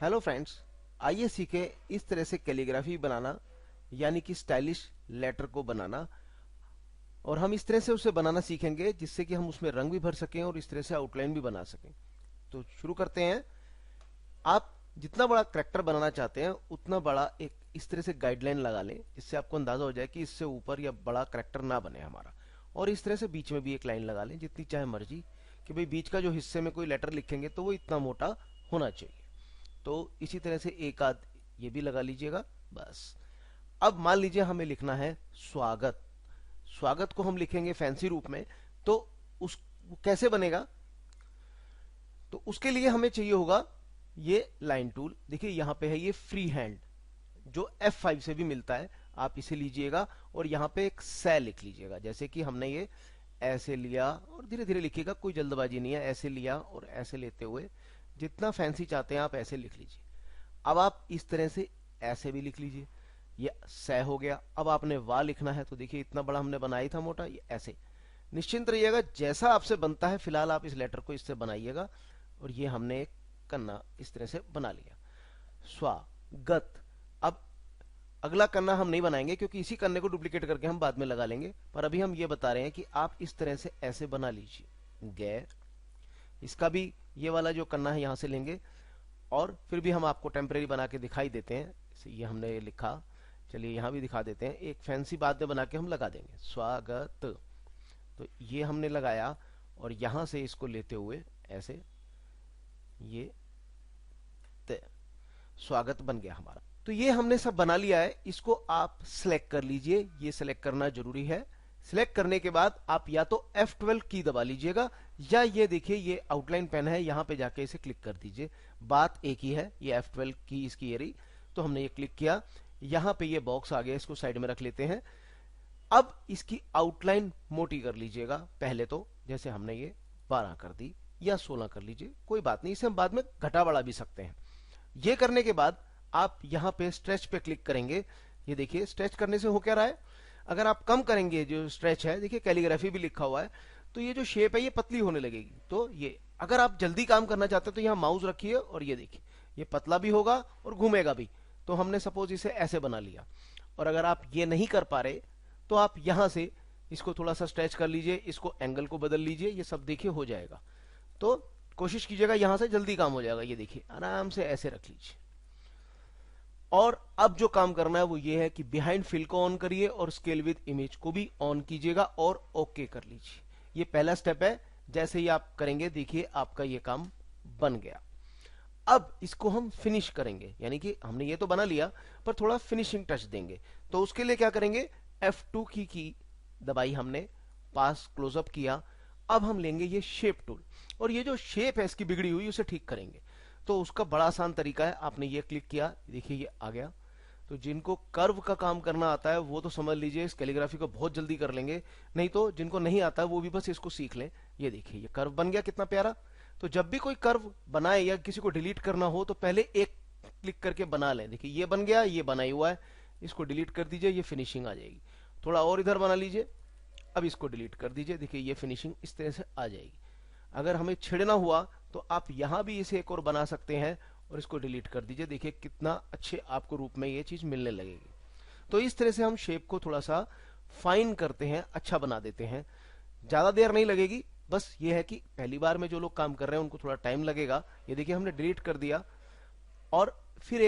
Hello friends, आइए सीखें इस तरह से कैलीग्राफी बनाना, यानी कि स्टाइलिश लेटर को बनाना। और हम इस तरह से उसे बनाना सीखेंगे जिससे कि हम उसमें रंग भी भर सकें और इस तरह से आउटलाइन भी बना सकें। तो शुरू करते हैं। आप जितना बड़ा करेक्टर बनाना चाहते हैं उतना बड़ा एक इस तरह से गाइडलाइन लगा लें, जिससे आपको अंदाजा हो जाए कि इससे ऊपर या बड़ा करेक्टर ना बने हमारा। और इस तरह से बीच में भी एक लाइन लगा लें जितनी चाहे मर्जी, कि भाई बीच का जो हिस्से में कोई लेटर लिखेंगे तो वो इतना मोटा होना चाहिए। तो इसी तरह से एक आध ये भी लगा लीजिएगा। बस। अब मान लीजिए हमें लिखना है स्वागत। स्वागत को हम लिखेंगे फैंसी रूप में। तो उस वो कैसे बनेगा? तो उसके लिए हमें चाहिए होगा ये लाइन टूल। देखिए यहाँ पे है ये फ्री हैंड, जो F5 से भी मिलता है। आप इसे लीजिएगा और यहाँ पे एक से लिख लीजिएगा, जैसे कि हमने ये ऐसे लिया, और धीरे धीरे लिखिएगा, कोई जल्दबाजी नहीं है। ऐसे लिया और ऐसे लेते हुए जितना फैंसी चाहते हैं आप ऐसे लिख लीजिए। अब आप इस तरह से ऐसे भी लिख लीजिए। ये सह हो गया। अब आपने वाह लिखना है तो देखिए इतना बड़ा हमने बनाया था मोटा, ये ऐसे। निश्चिंत रहिएगा, जैसा आपसे बनता है फिलहाल आप इस लेटर को इससे बनाइएगा। और ये हमने एक कन्ना इस तरह से बना लिया, स्वागत। अब अगला कन्ना हम नहीं बनाएंगे क्योंकि इसी कन्ने को डुप्लीकेट करके हम बाद में लगा लेंगे, पर अभी हम ये बता रहे हैं कि आप इस तरह से ऐसे बना लीजिए। गए। इसका भी ये वाला जो कन्ना है यहां से लेंगे, और फिर भी हम आपको टेम्परेरी बना के दिखाई देते हैं। ये हमने लिखा, चलिए यहाँ भी दिखा देते हैं। एक फैंसी बाद में बना के हम लगा देंगे, स्वागत। तो ये हमने लगाया और यहां से इसको लेते हुए ऐसे ये स्वागत बन गया हमारा। तो ये हमने सब बना लिया है। इसको आप सिलेक्ट कर लीजिए, ये सिलेक्ट करना जरूरी है। सिलेक्ट करने के बाद आप या तो F12 की दबा लीजिएगा, या ये देखिए ये आउटलाइन पेन है, यहां पे जाके इसे क्लिक कर दीजिए। बात एक ही है, ये F12 की इसकी ये रही। तो हमने ये क्लिक किया, यहां पे ये बॉक्स आ गया, इसको साइड में रख लेते हैं। अब इसकी आउटलाइन मोटी कर लीजिएगा पहले तो, जैसे हमने ये 12 कर दी या 16 कर लीजिए, कोई बात नहीं, इसे हम बाद में घटा बढ़ा भी सकते हैं। ये करने के बाद आप यहां पे स्ट्रेच पे क्लिक करेंगे। ये देखिए स्ट्रेच करने से हो क्या रहा है, अगर आप कम करेंगे जो स्ट्रेच है, देखिए कैलीग्राफी भी लिखा हुआ है, तो ये जो शेप है ये पतली होने लगेगी। तो ये अगर आप जल्दी काम करना चाहते हैं तो यहाँ माउस रखिए और ये देखिए ये पतला भी होगा और घूमेगा भी। तो हमने सपोज इसे ऐसे बना लिया। और अगर आप ये नहीं कर पा रहे तो आप यहां से इसको थोड़ा सा स्ट्रेच कर लीजिए, इसको एंगल को बदल लीजिए, ये सब देखिए हो जाएगा। तो कोशिश कीजिएगा यहां से जल्दी काम हो जाएगा। ये देखिए आराम से ऐसे रख लीजिए। और अब जो काम करना है वो ये है कि बिहाइंड फिल को ऑन करिए और स्केल विद इमेज को भी ऑन कीजिएगा और ओके कर लीजिए। ये पहला स्टेप है। जैसे ही आप करेंगे देखिए आपका ये काम बन गया। अब इसको हम फिनिश करेंगे, यानी कि हमने ये तो बना लिया पर थोड़ा फिनिशिंग टच देंगे। तो उसके लिए क्या करेंगे, F2 की दबाई हमने, पास क्लोजअप किया। अब हम लेंगे ये शेप टूल, और ये जो शेप है इसकी बिगड़ी हुई उसे ठीक करेंगे। तो उसका बड़ा आसान तरीका है, आपने ये क्लिक किया, देखिए ये आ गया। तो जिनको कर्व का काम करना आता है वो तो समझ लीजिए इस कैलीग्राफी को बहुत जल्दी कर लेंगे, नहीं तो जिनको नहीं आता है वो भी बस इसको सीख लें। ये देखिए ये कर्व बन गया कितना प्यारा। तो जब भी कोई कर्व बनाए या किसी को डिलीट करना हो तो पहले एक क्लिक करके बना लें। देखिए ये बन गया, ये बना ही हुआ है, इसको डिलीट कर दीजिए, ये फिनिशिंग आ जाएगी। थोड़ा और इधर बना लीजिए, अब इसको डिलीट कर दीजिए, देखिए ये फिनिशिंग इस तरह से आ जाएगी। अगर हमें छेड़ना हुआ तो आप यहां भी इसे एक और बना सकते हैं और इसको डिलीट कर दीजिए, देखिए कितना अच्छे आपको रूप में ये चीज मिलने लगेगी। तो इस तरह से हम शेप को थोड़ा सा फाइन करते हैं, अच्छा बना देते हैं। ज्यादा देर नहीं लगेगी, बस ये है कि पहली बार में जो लोग काम कर रहे हैं उनको थोड़ा टाइम लगेगा। ये देखिए हमने डिलीट कर दिया और फिर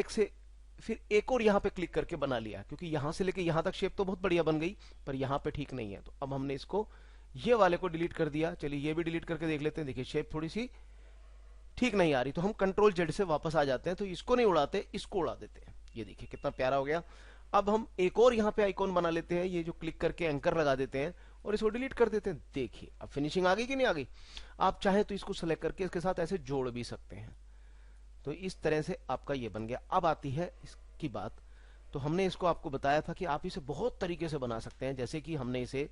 एक और यहाँ पे क्लिक करके बना लिया, क्योंकि यहां से लेके यहां तक शेप तो बहुत बढ़िया बन गई, पर यहाँ पे ठीक नहीं है। तो अब हमने इसको ये वाले को डिलीट कर दिया। चलिए ये भी डिलीट करके देख लेते हैं, देखिए शेप थोड़ी सी ठीक नहीं आ रही, तो हम कंट्रोल जेड से वापस आ जाते हैं। तो इसको नहीं उड़ाते, इसको उड़ा देते हैं। ये देखिए कितना प्यारा हो गया। अब हम एक और यहाँ पे आइकॉन बना लेते हैं, ये जो क्लिक करके एंकर लगा देते हैं और इसको डिलीट कर देते हैं। देखिए अब फिनिशिंग आ गई कि नहीं आ गई। आप चाहे तो इसको सेलेक्ट करके इसके साथ ऐसे जोड़ भी सकते हैं। तो इस तरह से आपका ये बन गया। अब आती है इसकी बात। तो हमने इसको आपको बताया था कि आप इसे बहुत तरीके से बना सकते हैं, जैसे कि हमने इसे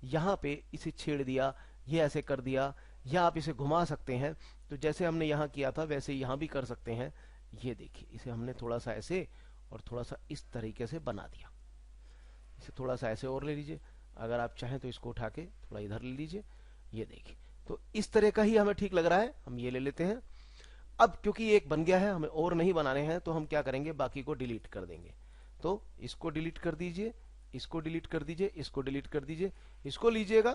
यहाँ पे इसे छेड़ दिया, ये ऐसे कर दिया, या आप इसे घुमा सकते हैं। तो जैसे हमने यहाँ किया था वैसे यहाँ भी कर सकते हैं। ये देखिए इसे हमने थोड़ा सा ऐसे और थोड़ा सा इस तरीके से बना दिया। इसे थोड़ा सा ऐसे और ले लीजिए, अगर आप चाहें तो इसको उठा के थोड़ा इधर ले लीजिए। ये देखिए तो इस तरह का ही हमें ठीक लग रहा है, हम ये ले लेते हैं। अब क्योंकि ये एक बन गया है, हमें और नहीं बनाने हैं, तो हम क्या करेंगे, बाकी को डिलीट कर देंगे। तो इसको डिलीट कर दीजिए, इसको डिलीट कर दीजिए, इसको डिलीट कर दीजिए, इसको लीजिएगा,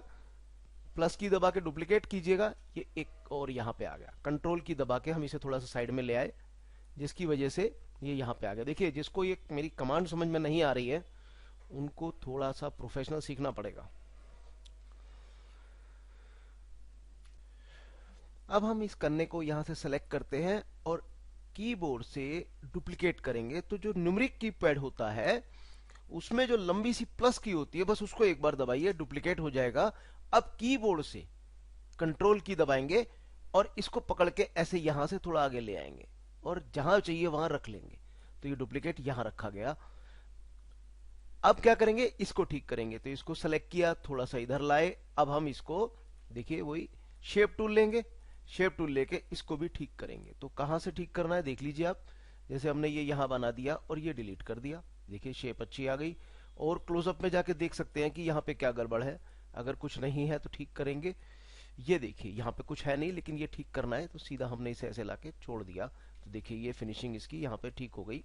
प्लस की दबा के डुप्लीकेट कीजिएगा, ये एक और यहाँ पे आ गया। कंट्रोल की दबा के हम इसे थोड़ा सा साइड में ले आए, जिसकी वजह से ये यहाँ पे आ गया। देखिए, जिसको ये मेरी कमांड समझ में नहीं आ रही है, उनको थोड़ा सा प्रोफेशनल सीखना पड़ेगा। अब हम इस करने को यहां से सेलेक्ट करते हैं और कीबोर्ड से डुप्लीकेट करेंगे। तो जो न्यूमेरिक कीपैड होता है उसमें जो लंबी सी प्लस की होती है, बस उसको एक बार दबाइए, डुप्लीकेट हो जाएगा। अब कीबोर्ड से कंट्रोल की दबाएंगे और इसको पकड़ के ऐसे यहां से थोड़ा आगे ले आएंगे और जहां चाहिए वहां रख लेंगे। तो ये डुप्लीकेट यहां रखा गया। अब क्या करेंगे, इसको ठीक करेंगे। तो इसको सेलेक्ट किया, थोड़ा सा इधर लाए। अब हम इसको देखिए वही शेप टूल लेंगे, शेप टूल लेके इसको भी ठीक करेंगे। तो कहां से ठीक करना है देख लीजिए आप। जैसे हमने ये यहां बना दिया और ये डिलीट कर दिया, देखिए शेप अच्छी आ गई। और क्लोजअप में जाके देख सकते हैं कि यहाँ पे क्या गड़बड़ है। अगर कुछ नहीं है तो ठीक करेंगे। ये देखिए यहाँ पे कुछ है नहीं, लेकिन ये ठीक करना है, तो सीधा हमने इसे ऐसे लाके छोड़ दिया। तो देखिए ये फिनिशिंग इसकी यहाँ पे ठीक हो गई।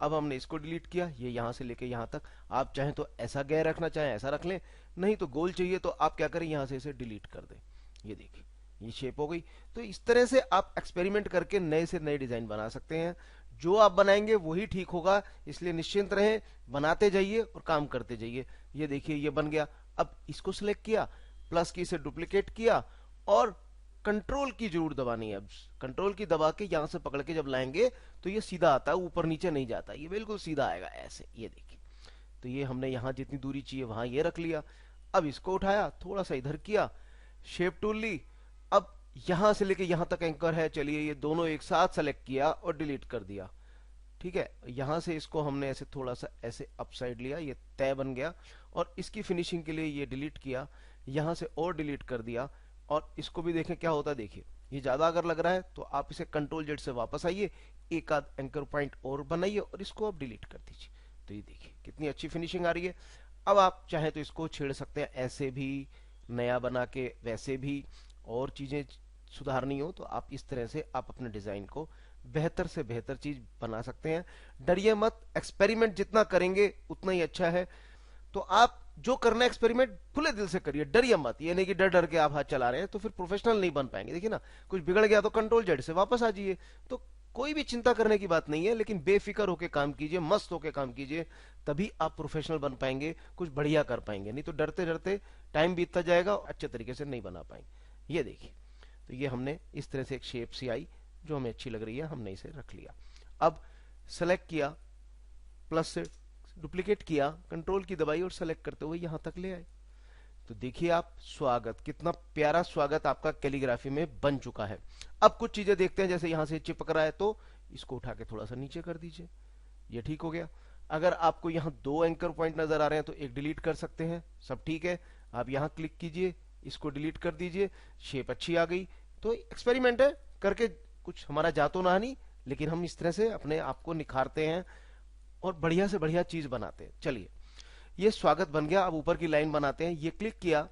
अब हमने इसको डिलीट किया, ये यहां से लेके यहां तक। आप चाहें तो ऐसा गैर रखना चाहें ऐसा रख लें, नहीं तो गोल चाहिए तो आप क्या करें, यहां से इसे डिलीट कर दें। ये देखिए ये शेप हो गई। तो इस तरह से आप एक्सपेरिमेंट करके नए से नए डिजाइन बना सकते हैं। जो आप बनाएंगे वही ठीक होगा, इसलिए निश्चिंत रहें, बनाते जाइए और काम करते जाइए। ये देखिए ये बन गया। अब इसको सिलेक्ट किया, प्लस की से डुप्लीकेट किया और कंट्रोल की जरूर दबानी है। अब कंट्रोल की दबा के यहां से पकड़ के जब लाएंगे तो ये सीधा आता है, ऊपर नीचे नहीं जाता, ये बिल्कुल सीधा आएगा ऐसे। ये देखिए, तो ये हमने यहां जितनी दूरी चाहिए वहां ये रख लिया। अब इसको उठाया, थोड़ा सा इधर किया, शेप टूल ली। अब यहां से लेके यहां तक एंकर है, चलिए ये दोनों एक साथ सेलेक्ट किया और डिलीट कर दिया। ठीक है, यहां से इसको हमने ऐसे थोड़ा सा ऐसे अपसाइड लिया, ये तय बन गया। और इसकी फिनिशिंग के लिए ये डिलीट किया, यहां से और डिलीट कर दिया। और इसको भी देखें क्या होता है। देखिए ये ज्यादा अगर लग रहा है तो आप इसे कंट्रोल जेड से वापस आइए, एक आध एंकर पॉइंट और बनाइए और इसको आप डिलीट कर दीजिए। तो ये देखिए कितनी अच्छी फिनिशिंग आ रही है। अब आप चाहे तो इसको छेड़ सकते हैं ऐसे भी, नया बना के वैसे भी, और चीजें सुधारनी हो तो आप इस तरह से आप अपने डिजाइन को बेहतर से बेहतर चीज बना सकते हैं। डरिए मत, एक्सपेरिमेंट जितना करेंगे उतना ही अच्छा है। तो आप जो करना है एक्सपेरिमेंट खुले दिल से करिए, डरिए मत। ये नहीं कि डर डर के आप हाथ चला रहे हैं तो फिर प्रोफेशनल नहीं बन पाएंगे। देखिए ना, कुछ बिगड़ गया तो कंट्रोल जेड से वापस आ जाइए। तो कोई भी चिंता करने की बात नहीं है, लेकिन बेफिक्र होकर काम कीजिए, मस्त होकर काम कीजिए, तभी आप प्रोफेशनल बन पाएंगे, कुछ बढ़िया कर पाएंगे। नहीं तो डरते डरते टाइम बीतता जाएगा और अच्छे तरीके से नहीं बना पाएंगे। ये देखिए, तो ये हमने इस तरह से एक शेप सी आई जो हमें अच्छी लग रही है, हमने इसे रख लिया। अब सेलेक्ट किया, प्लस से डुप्लीकेट किया, कंट्रोल की दबाई और सेलेक्ट करते हुए यहां तक ले आए। तो देखिए आप, स्वागत, कितना प्यारा स्वागत आपका कैलीग्राफी में बन चुका है। अब कुछ चीजें देखते हैं, जैसे यहां से चिपक रहा है तो इसको उठा के थोड़ा सा नीचे कर दीजिए, ये ठीक हो गया। अगर आपको यहाँ दो एंकर पॉइंट नजर आ रहे हैं तो एक डिलीट कर सकते हैं, सब ठीक है। आप यहाँ क्लिक कीजिए, इसको डिलीट कर दीजिए, शेप अच्छी आ गई। तो एक्सपेरिमेंट है, करके कुछ हमारा जातो ना नहीं, लेकिन हम इस तरह से अपने आप को निखारते हैं और बढ़िया से बढ़िया चीज बनाते हैं। चलिए, ये स्वागत बन गया। अब ऊपर की लाइन बनाते हैं। ये क्लिक किया,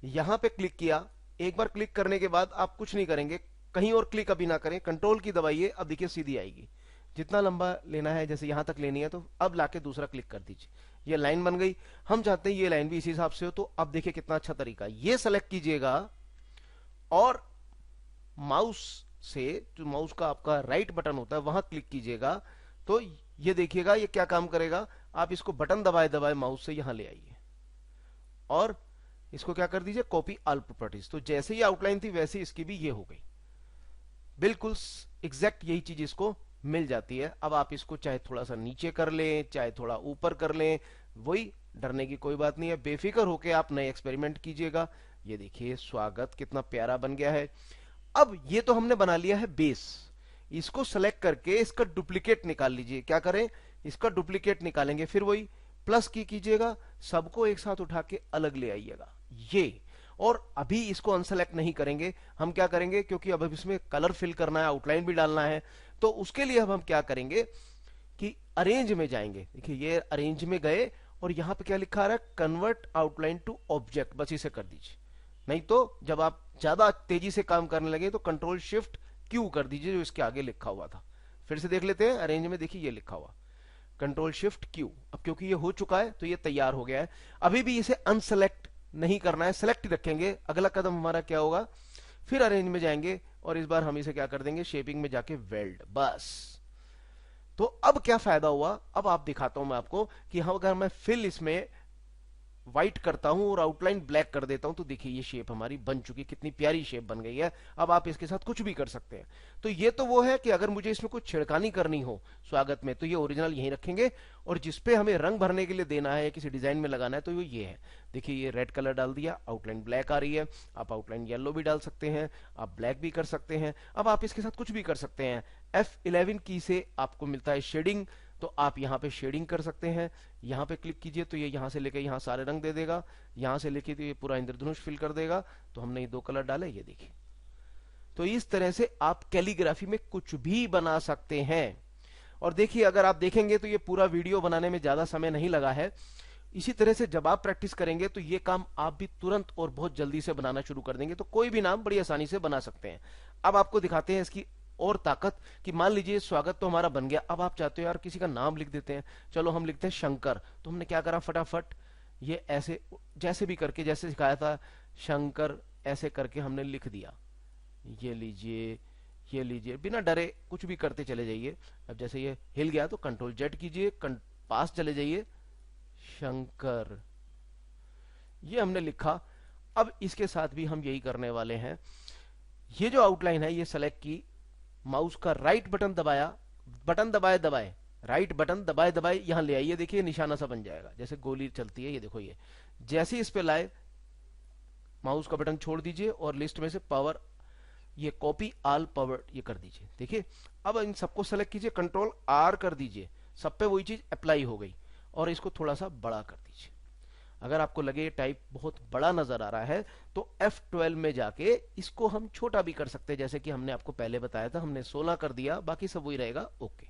यहां पे क्लिक किया। एक बार क्लिक करने के बाद आप कुछ नहीं करेंगे, कहीं और क्लिक अभी ना करें, कंट्रोल की दबाइए। अब देखिए सीधी आएगी। जितना लंबा लेना है, जैसे यहां तक लेनी है तो अब लाके दूसरा क्लिक कर दीजिए, ये लाइन बन गई। हम चाहते हैं ये लाइन भी इसी हिसाब से हो, तो अब देखिए कितना अच्छा तरीका। ये सेलेक्ट कीजिएगा और माउस से, जो माउस का आपका राइट बटन होता है वहां क्लिक कीजिएगा। तो ये देखिएगा ये क्या काम करेगा। आप इसको बटन दबाए दबाए माउस से यहां ले आइए और इसको क्या कर दीजिए, कॉपी ऑल प्रॉपर्टीज। तो जैसे ही आउटलाइन थी वैसे इसकी भी ये हो गई, बिल्कुल एग्जैक्ट यही चीज इसको मिल जाती है। अब आप इसको चाहे थोड़ा सा नीचे कर लें, चाहे थोड़ा ऊपर कर लें, वही, डरने की कोई बात नहीं है। बेफिक्र होके आप नए एक्सपेरिमेंट कीजिएगा। ये देखिए स्वागत कितना प्यारा बन गया है। अब ये तो हमने बना लिया है बेस। इसको सेलेक्ट करके इसका डुप्लीकेट निकाल लीजिए। क्या करें, इसका डुप्लीकेट निकालेंगे, फिर वही प्लस की कीजिएगा, सबको एक साथ उठा के अलग ले आइएगा ये। और अभी इसको अनसेलेक्ट नहीं करेंगे, हम क्या करेंगे, क्योंकि अब इसमें कलर फिल करना है, आउटलाइन भी डालना है, तो उसके लिए अब हम क्या करेंगे कि अरेंज में जाएंगे। देखिए ये अरेंज में गए और यहां पे क्या लिखा रहा है, कन्वर्ट आउटलाइन टू ऑब्जेक्ट, बस इसे कर दीजिए। नहीं तो जब आप ज्यादा तेजी से काम करने लगे तो कंट्रोल शिफ्ट क्यू कर दीजिए जो इसके आगे लिखा हुआ था। फिर से देख लेते हैं, अरेंज में देखिए ये लिखा हुआ कंट्रोल शिफ्ट क्यू। अब क्योंकि ये हो चुका है तो ये तैयार हो गया है। अभी भी इसे अनसेलेक्ट नहीं करना है, सेलेक्ट रखेंगे। अगला कदम हमारा क्या होगा, फिर अरेंज में जाएंगे और इस बार हम इसे क्या कर देंगे, शेपिंग में जाके वेल्ड, बस। तो अब क्या फायदा हुआ, अब आप दिखाता हूं मैं आपको कि हाँ अगर मैं फिल इसमें व्हाइट करता हूं और आउटलाइन ब्लैक कर देता हूं तो देखिए ये शेप हमारी बन चुकी है, कितनी प्यारी शेप बन गई है। अब आप इसके साथ कुछ भी कर सकते हैं। तो ये तो वो है कि अगर मुझे इसमें कुछ छिड़कानी करनी हो स्वागत में तो ये ओरिजिनल यहीं रखेंगे, और जिसपे हमें रंग भरने के लिए देना है या किसी डिजाइन में लगाना है तो ये है। देखिए ये रेड कलर डाल दिया, आउटलाइन ब्लैक आ रही है। आप आउटलाइन येलो भी डाल सकते हैं, आप ब्लैक भी कर सकते हैं। अब आप इसके साथ कुछ भी कर सकते हैं। F11 की से आपको मिलता है शेडिंग, तो आप यहाँ पे शेडिंग कर सकते हैं। यहाँ पे क्लिक कीजिए तो ये यहाँ से लेके यहाँ सारे रंग दे देगा, यहाँ से लेके तो ये पूरा इंद्रधनुष फिल कर देगा। तो हमने ये 2 कलर डाले, ये देखिए। तो इस तरह से आप कैलीग्राफी में कुछ भी बना सकते हैं। और देखिए अगर आप देखेंगे तो ये पूरा वीडियो बनाने में ज्यादा समय नहीं लगा है। इसी तरह से जब आप प्रैक्टिस करेंगे तो ये काम आप भी तुरंत और बहुत जल्दी से बनाना शुरू कर देंगे। तो कोई भी नाम बड़ी आसानी से बना सकते हैं। अब आपको दिखाते हैं इसकी और ताकत कि मान लीजिए स्वागत तो हमारा बन गया। अब आप चाहते हो यार किसी का नाम लिख देते हैं, चलो हम लिखते हैं शंकर। तो हमने क्या करा, फटाफट ये ऐसे जैसे भी करके, जैसे सिखाया था शंकर, ऐसे करके हमने लिख दिया। ये लीजिए, ये लीजिए, बिना डरे कुछ भी करते चले जाइए। अब जैसे ये हिल गया तो कंट्रोल जेड कीजिए, पास चले जाइए, शंकर, ये हमने लिखा। अब इसके साथ भी हम यही करने वाले हैं। ये जो आउटलाइन है ये सेलेक्ट की, माउस का राइट बटन दबाया, बटन दबाए दबाए राइट बटन दबाए दबाए यहां ले आइए। देखिए निशाना सा बन जाएगा, जैसे गोली चलती है। ये देखो, ये जैसे ही इस पे लाए माउस का बटन छोड़ दीजिए और लिस्ट में से पावर, ये कॉपी ऑल पावर ये कर दीजिए। देखिए अब इन सबको सेलेक्ट कीजिए, कंट्रोल आर कर दीजिए, सब पे वही चीज अप्लाई हो गई। और इसको थोड़ा सा बड़ा कर दीजिए। अगर आपको लगे टाइप बहुत बड़ा नजर आ रहा है तो F12 में जाके इसको हम छोटा भी कर सकते हैं, जैसे कि हमने आपको पहले बताया था। हमने 16 कर दिया, बाकी सब वही रहेगा। ओके,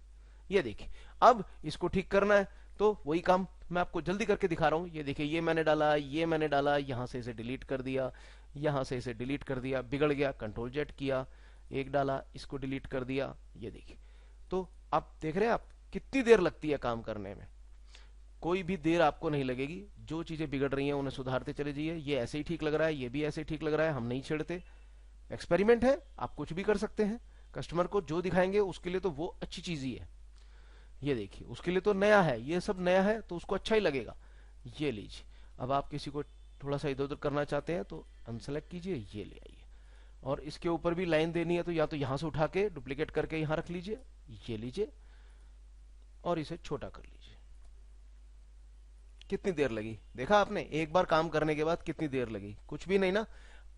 ये देखिए अब इसको ठीक करना है तो वही काम मैं आपको जल्दी करके दिखा रहा हूं। ये देखिए, ये मैंने डाला, ये मैंने डाला, यहां से इसे डिलीट कर दिया, यहां से इसे डिलीट कर दिया, बिगड़ गया, कंट्रोल जेड किया, एक डाला, इसको डिलीट कर दिया। ये देखिए, तो आप देख रहे हैं आप कितनी देर लगती है काम करने में। कोई भी देर आपको नहीं लगेगी। जो चीजें बिगड़ रही हैं उन्हें सुधारते चले जाइए। ये ऐसे ही ठीक लग रहा है, ये भी ऐसे ही ठीक लग रहा है, हम नहीं छेड़ते। एक्सपेरिमेंट है, आप कुछ भी कर सकते हैं। कस्टमर को जो दिखाएंगे उसके लिए तो वो अच्छी चीज ही है। ये देखिए, उसके लिए तो नया है, ये सब नया है तो उसको अच्छा ही लगेगा। ये लीजिए, अब आप किसी को थोड़ा सा इधर उधर करना चाहते हैं तो अनसेलेक्ट कीजिए, ये ले आइए। और इसके ऊपर भी लाइन देनी है तो या तो यहां से उठा के डुप्लीकेट करके यहां रख लीजिए, ये लीजिए, और इसे छोटा कर लीजिए। कितनी देर लगी, देखा आपने, एक बार काम करने के बाद कितनी देर लगी, कुछ भी नहीं ना।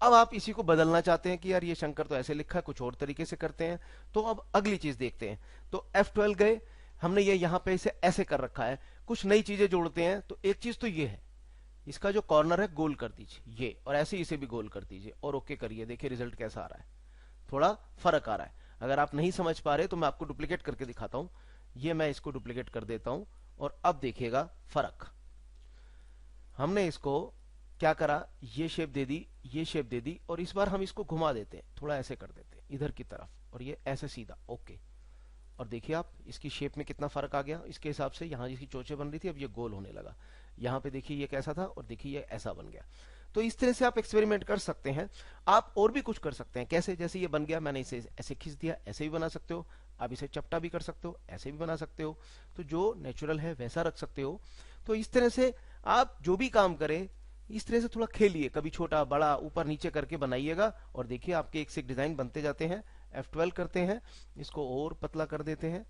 अब आप इसी को बदलना चाहते हैं कि यार ये शंकर तो ऐसे लिखा है, कुछ और तरीके से करते हैं। तो अब अगली चीज देखते हैं। तो F12 गए, हमने ये यहां पे इसे ऐसे कर रखा है। कुछ नई चीजें जोड़ते हैं तो एक चीज तो ये है, इसका जो कॉर्नर है गोल कर दीजिए ये, और ऐसे ही इसे भी गोल कर दीजिए और ओके करिए। देखिए रिजल्ट कैसा आ रहा है, थोड़ा फर्क आ रहा है। अगर आप नहीं समझ पा रहे तो मैं आपको डुप्लीकेट करके दिखाता हूं। ये मैं इसको डुप्लीकेट कर देता हूं और अब देखिएगा फर्क। हमने इसको क्या करा, ये शेप दे दी, ये शेप दे दी, और इस बार हम इसको घुमा देते हैं, थोड़ा ऐसे कर देते हैं इधर की तरफ, और ये ऐसे सीधा। ओके, और देखिए आप इसकी शेप में कितना फर्क आ गया। इसके हिसाब से यहाँ जिसकी चोंचें बन रही थी अब ये गोल होने लगा। यहाँ पे देखिए ये कैसा था और देखिए ये ऐसा बन गया। तो इस तरह से आप एक्सपेरिमेंट कर सकते हैं। आप और भी कुछ कर सकते हैं। कैसे, जैसे ये बन गया, मैंने इसे ऐसे खींच दिया, ऐसे भी बना सकते हो। आप इसे चपटा भी कर सकते हो, ऐसे भी बना सकते हो। तो जो नेचुरल है वैसा रख सकते हो। तो इस तरह से आप जो भी काम करें इस तरह से थोड़ा खेलिए, कभी छोटा बड़ा ऊपर नीचे करके बनाइएगा। और देखिए आपके एक से एक डिजाइन बनते जाते हैं। F12 करते हैं, इसको और पतला कर देते हैं,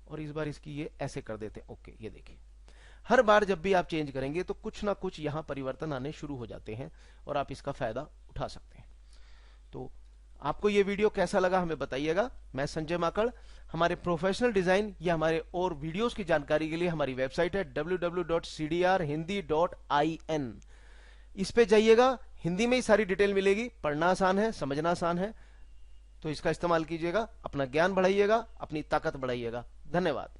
और इस बार इसकी ये ऐसे कर देते हैं। ओके, ये देखिए, हर बार जब भी आप चेंज करेंगे तो कुछ ना कुछ यहाँ परिवर्तन आने शुरू हो जाते हैं और आप इसका फायदा उठा सकते हैं। तो आपको ये वीडियो कैसा लगा हमें बताइएगा। मैं संजय माकड़। हमारे प्रोफेशनल डिजाइन या हमारे और वीडियोस की जानकारी के लिए हमारी वेबसाइट है www.cdrhindi.in। इस पे जाइएगा, हिंदी में ही सारी डिटेल मिलेगी। पढ़ना आसान है, समझना आसान है, तो इसका इस्तेमाल कीजिएगा। अपना ज्ञान बढ़ाइएगा, अपनी ताकत बढ़ाइएगा। धन्यवाद।